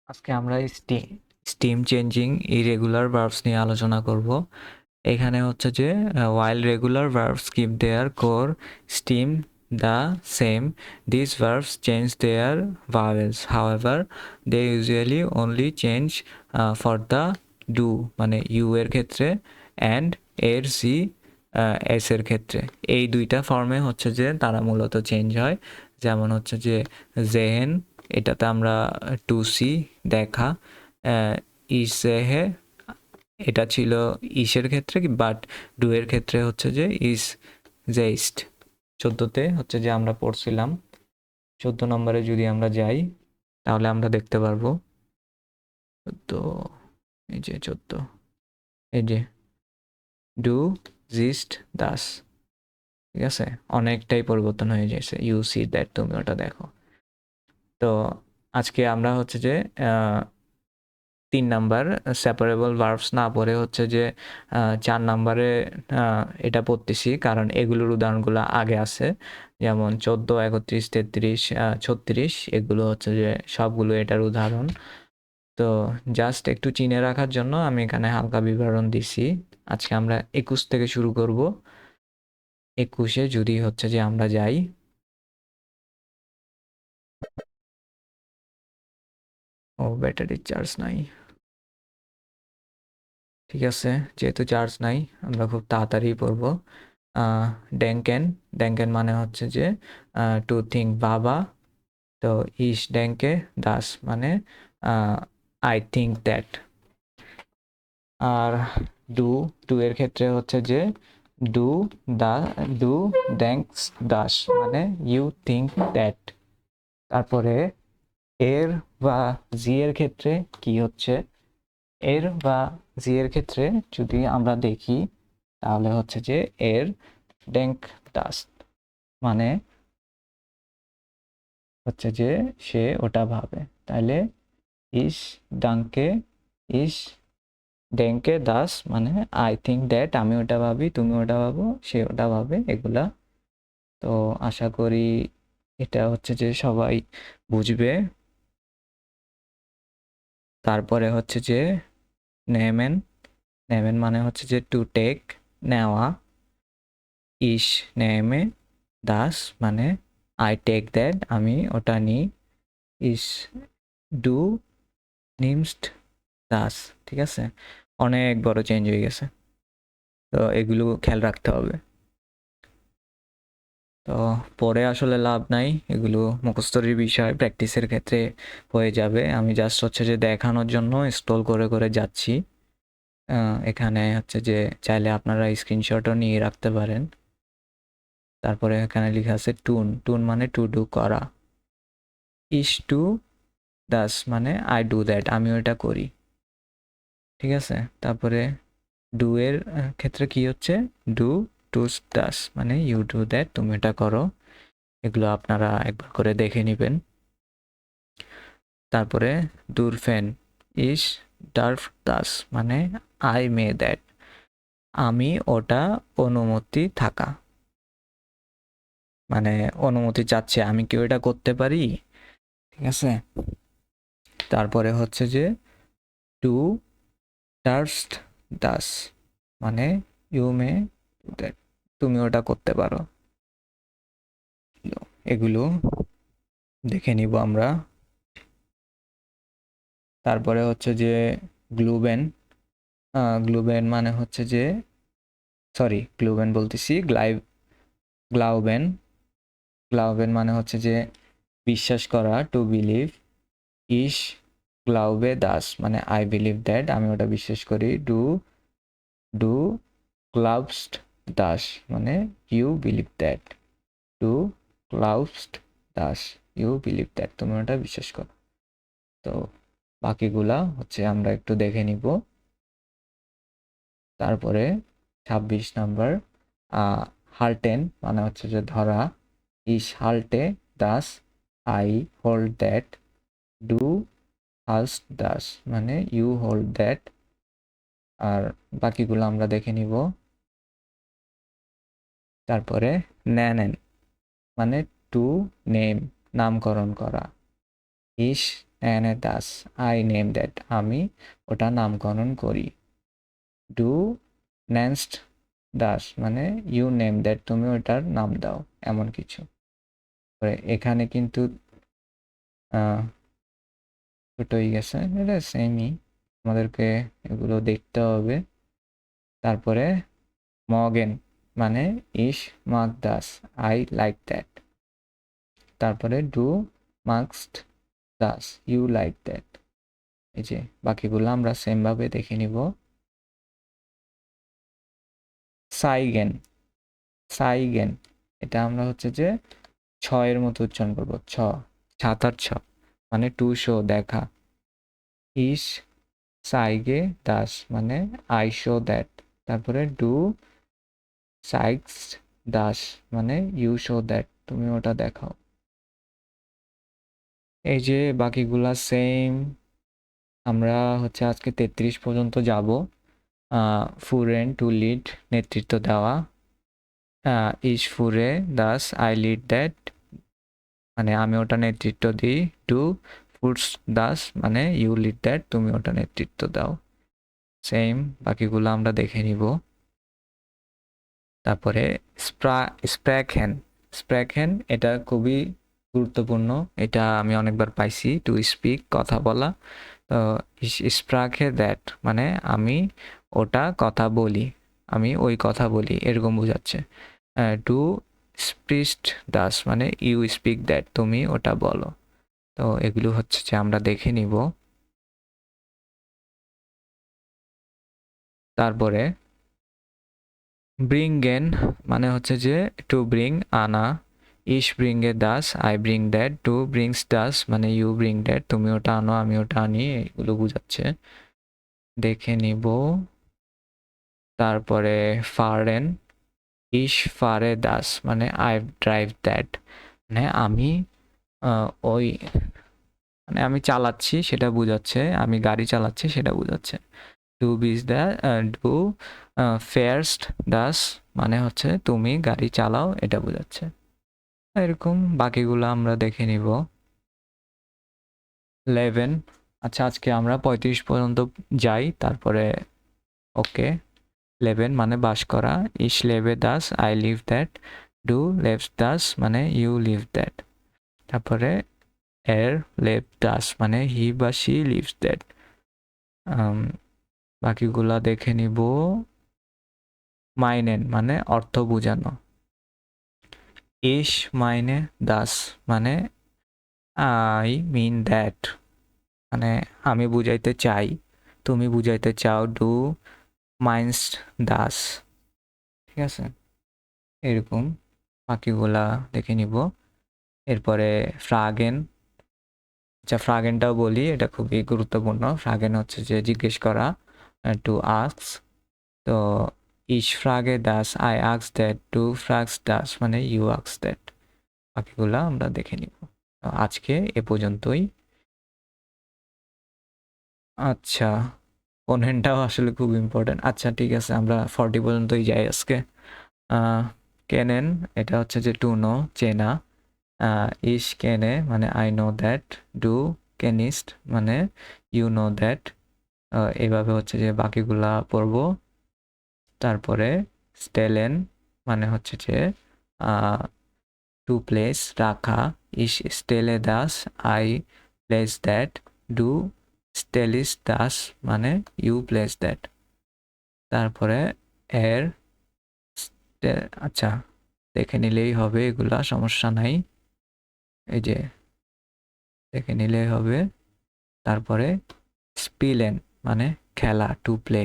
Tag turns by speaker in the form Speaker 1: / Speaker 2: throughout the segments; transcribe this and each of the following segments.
Speaker 1: আজকে আমরা steam changing irregular verbs নিয়ে আলোচনা করব। এখানে হচ্ছে যে while regular verbs keep their core stem the same, these verbs change their vowels. However, they usually only change for the do মানে ইউ এর ক্ষেত্রে and এর সি এস এর ক্ষেত্রে। এই দুইটা ফর্মে হচ্ছে যে তারা মূলত চেঞ্জ হয়। যেমন হচ্ছে যে জেহেন, এটাতে আমরা টু সি দেখা, ইসেহে এটা ছিল ইসের ক্ষেত্রে, বাট ডু এর ক্ষেত্রে হচ্ছে যে ইস জেইস্ট। 14তে হচ্ছে যে আমরা পড়ছিলাম। 14 নম্বরে যদি আমরা যাই তাহলে আমরা দেখতে পারবো। তো এই যে 14, এই যে ডু জিস্ট দাস, ঠিক আছে, অনেকটাই পরিবর্তন হয়ে গেছে। ইউ সি দ্যাট, তুমি ওটা দেখো। তো আজকে আমরা হচ্ছে যে 3 নাম্বার সেপারেবল ভার্বস না পড়ে হচ্ছে যে 4 নাম্বারে এটা পড়তেছি, কারণ এগুলোর উদাহরণগুলো আগে আছে। যেমন 14, 31, 33, 36, এগুলো হচ্ছে যে সবগুলো এটার উদাহরণ। তো জাস্ট একটু চিনে রাখার জন্য আমি এখানে হালকা বিবরণ দিছি। আজকে আমরা 21 থেকে শুরু করব। 21-এ যদি হচ্ছে যে আমরা যাই, ও ব্যাটারির চার্জ নাই, ঠিক আছে, যেহেতু চার্জ নাই আমরা খুব তাড়াতাড়ি পড়ব। ড্যাঙ্কেন, ড্যাঙ্কেন মানে হচ্ছে যে টু থিঙ্ক বাবা। তো ইস ড্যাঙ্কে দাস মানে আই থিঙ্ক দ্যাট। আর ডু, ডু এর ক্ষেত্রে হচ্ছে যে ডু দা, ডু ড্যাঙ্কস দাস মানে ইউ থিঙ্ক দ্যাট। তারপরে এর বা জি এর ক্ষেত্রে কি হচ্ছে, এর বা জি এর ক্ষেত্রে যদি আমরা দেখি তাহলে হচ্ছে যে এর ড্যাঙ্ক দাস মানে হচ্ছে যে সে ওটা ভাবে। তাহলে ইস ডাঙ্কে, ইস ডেঙ্কে দাস মানে আই থিঙ্ক দ্যাট, আমি ওটা ভাবি, তুমি ওটা ভাবো, সে ওটা ভাবে, এগুলা। তো আশা করি এটা হচ্ছে যে সবাই বুঝবে। তারপরে হচ্ছে যে নেমেন, নেমেন মানে হচ্ছে যে টু টেক, নেওয়া। ইস নেমে দাস মানে আই টেক দ্যাট, আমি ওটা নিই। ইস ডু নিমস্ট দাস, ঠিক আছে, অনেক বড় চেঞ্জ হয়ে গেছে। তো এগুলো খেয়াল রাখতে হবে। তো পরে আসলে লাভ নাই, এগুলো মুখস্থের বিষয়, প্র্যাকটিসের ক্ষেত্রে হয়ে যাবে। আমি জাস্ট হচ্ছে যে দেখানোর জন্য স্ক্রল করে করে যাচ্ছি। এখানে হচ্ছে যে চাইলে আপনারা স্ক্রিনশটও নিয়ে রাখতে পারেন। তারপরে এখানে লেখা আছে টুন, টুন মানে টু ডু করা। ইস টু দাস মানে আই ডু দ্যাট, আমি ওটা করি, ঠিক আছে। তারপরে ডু এর ক্ষেত্রে কি হচ্ছে, ডু টু দাস মানে ইউ ডু দ্যাট, তুমি এটা করো। এগুলো আপনারা একবার করে দেখে নেবেন। তারপরে দুরফেন, ইস ডার্ফ দাস মানে আই মে দ্যাট, আমি ওটা অনুমতি থাকা, মানে অনুমতি চাচ্ছে, আমি কি ওটা করতে পারি, ঠিক আছে। তারপরে হচ্ছে যে টু ডার্ফস্ট দাস মানে ইউ মে দ্যাট, তুমি ওটা করতে পারো। এগুলো দেখে নিব আমরা। তারপরে হচ্ছে যে গ্লুবেন, গ্লুবেন মানে হচ্ছে যে, সরি গ্লুবেন বলতেছি, গ্লাউবেন, গ্লাউবেন মানে হচ্ছে যে বিশ্বাস করা, টু বিলিভ। ইস গ্লাউবে দাস মানে আই বিলিভ দ্যাট, আমি ওটা বিশ্বাস করি। ডু ডু গ্লাউবস্ট দাস মানে ইউ বিলিভ দ্যাট, ডু গ্লাউবস্ট দাস ইউ বিলিভ দ্যাট, তুমি ওটা বিশ্বাস করো। তো বাকিগুলা হচ্ছে আমরা একটু দেখে নিব। তারপরে 26 নাম্বার, হাল্টেন মানে হচ্ছে যে ধরা। ইস হাল্টে দাস আই হোল্ড দ্যাট, ডু হালস্ট দাস মানে ইউ হোল্ড দ্যাট। আর বাকিগুলো আমরা দেখে নিব। তারপরে নেন মানে টু নেম, নামকরণ করা। ইস name das I name that আমি ওটা নামকরণ করি। ডু নেমস্ট দাস মানে ইউ নেম দ্যাট তুমি ওটার নাম দাও, এমন কিছু। এখানে কিন্তু ছোট হয়ে গেছে, এটা সেমই, আমাদেরকে এগুলো দেখতে হবে। তারপরে মগেন মানে ইস মাক দাস আই লাইক দ্যাট। তারপরে ডু মাকস্ট দাস ইউ লাইক দ্যাট। এই যে বাকিগুলো আমরা সেম ভাবে দেখে নিব। সাইগেন, সাইগেন এটা আমরা হচ্ছে যে ছয়ের মতো উচ্চারণ করব, ছাতার ছ মানে টু শো দেখা। ইস সাইগে দাস মানে আই শো দ্যাট। তারপরে ডু সাইগস দাস মানে ইউ শো দ্যাট তুমি ওটা দেখাও। এই যে বাকিগুলা সেম। আমরা হচ্ছে আজকে 33 পর্যন্ত যাব। ফুরেন টু লিড নেতৃত্ব দেওয়া। ইস ফুরে দাস আই লিড দ্যাট মানে আমি ওটা নেতৃত্ব দিই। ডু ফুডস দাস মানে ইউ লিড দ্যাট তুমি ওটা নেতৃত্ব দাও। সেম, বাকিগুলো আমরা দেখে নিব। তারপরে স্প্র্যাকহ্যান, স্প্র্যাকহ্যান এটা খুবই গুরুত্বপূর্ণ, এটা আমি অনেকবার পাইছি। টু স্পিক কথা বলা। তো স্প্রাকে দ্যাট মানে আমি ওটা কথা বলি, আমি ওই কথা বলি, এরকম বোঝাচ্ছে। টু স্পিস্ট দাস মানে ইউ স্পিক দ্যাট তুমি ওটা বলো। তো এগুলো হচ্ছে যে আমরা দেখে নিব। তারপরে ব্রিংগেন মানে হচ্ছে যে টু ব্রিং আনা। ইস ব্রিং এ দাস আই ব্রিং দ্যাট। টু ব্রিংস দাস মানে ইউ ব্রিং দ্যাট তুমি ওটা আনো আমি ওটা আনি, এগুলো বোঝাচ্ছে। দেখে নিব। তারপরে ফারেন, ইস ফারে দাস মানে আই ড্রাইভ দ্যাট মানে আমি ওই মানে আমি চালাচ্ছি সেটা বোঝাচ্ছে, আমি গাড়ি চালাচ্ছি সেটা বোঝাচ্ছে। ডু বিজ দ্য ডু ফেয়ারস্ট দাস মানে হচ্ছে তুমি গাড়ি চালাও, এটা বোঝাচ্ছে। এরকম বাকিগুলো আমরা দেখে নিব। 11, আচ্ছা আজকে আমরা 35 পর্যন্ত যাই, তারপরে ওকে। 11 মানে বাস করা। ইস লেবে দাস আই লিভ দ্যাট। ডু লেভস দাস মানে ইউ লিভ দ্যাট। তারপরে এর লেভ দাস মানে হি বা শি লিভস দ্যাট। বাকিগুলা দেখে নিব। মাইনেন মানে অর্থ বোঝানো। ইস মাইনে দাস মানে আই মিন দ্যাট মানে আমি বুঝাইতে চাই, তুমি বুঝাইতে চাও। ডু মাইন্স দাস, ঠিক আছে, এরকম বাকিগুলা দেখে নিব। এরপরে ফ্রাগেন, আচ্ছা ফ্রাগেনটাও বলি, এটা খুবই গুরুত্বপূর্ণ। ফ্রাগেন হচ্ছে যে জিজ্ঞেস করা, টু আস্ক। তো ইস ফ্রাগে দাস আই আস্ক দ্যাট। টু ফ্রাগস দাস মানে ইউ আস্ক দ্যাট। বাকিগুলা আমরা দেখে নিব। আজকে এ পর্যন্তই। আচ্ছা, কোনটাও আসলে খুব ইম্পর্টেন্ট। আচ্ছা ঠিক আছে, আমরা 40 পর্যন্তই যাই আজকে। কেনেন এটা হচ্ছে যে টু নো চেনা। ইস কেনে মানে আই নো দ্যাট। ডু কেনিস্ট মানে ইউ নো দ্যাট। এইভাবে হচ্ছে যে বাকিগুলা পড়ব। তারপরে স্টেলেন মানে হচ্ছে যে টু প্লেস রাখা। ইস স্টেলে দাস আই প্লেস দ্যাট। ডু স্টেলিস দাস মানে ইউ প্লেস দ্যাট। তারপরে এর আচ্ছা দেখে নিলেই হবে, এগুলা সমস্যা নাই, এই যে দেখে নিলেই হবে। তারপরে স্পিলেন মানে খেলা, টু প্লে।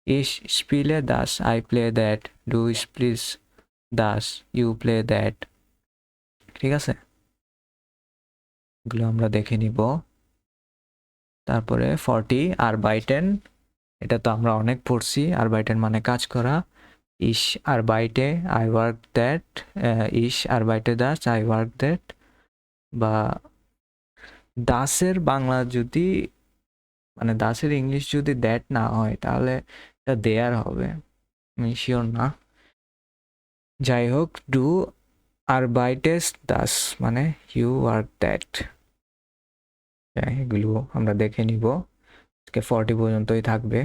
Speaker 1: ইস স্পিলে দাস আই প্লে দ্যাট। ডু স্প্লিস দাস ইউ প্লে দ্যাট। ঠিক আছে, এগুলো আমরা দেখে নিব। তারপরে 40 আর বাইটেন, এটা তো আমরা অনেক পড়ছি। আর বাইটেন মানে কাজ করা। ইস আর বাইটে আই ওয়ার্ক দ্যাট। ইস আর বাইটে দাস আই ওয়ার্ক দ্যাট। বা দাসের বাংলা যদি মানে দাসের ইংলিশ যদি দ্যাট না হয় তাহলে এটা দেয়ার হবে, আমি শিওর না। যাই হোক, ডু আর বাইটেস দাস মানে ইউ ওয়ার্ক দ্যাট। এগুলো আমরা দেখে নিব। আজকে 40 পর্যন্তই থাকবে।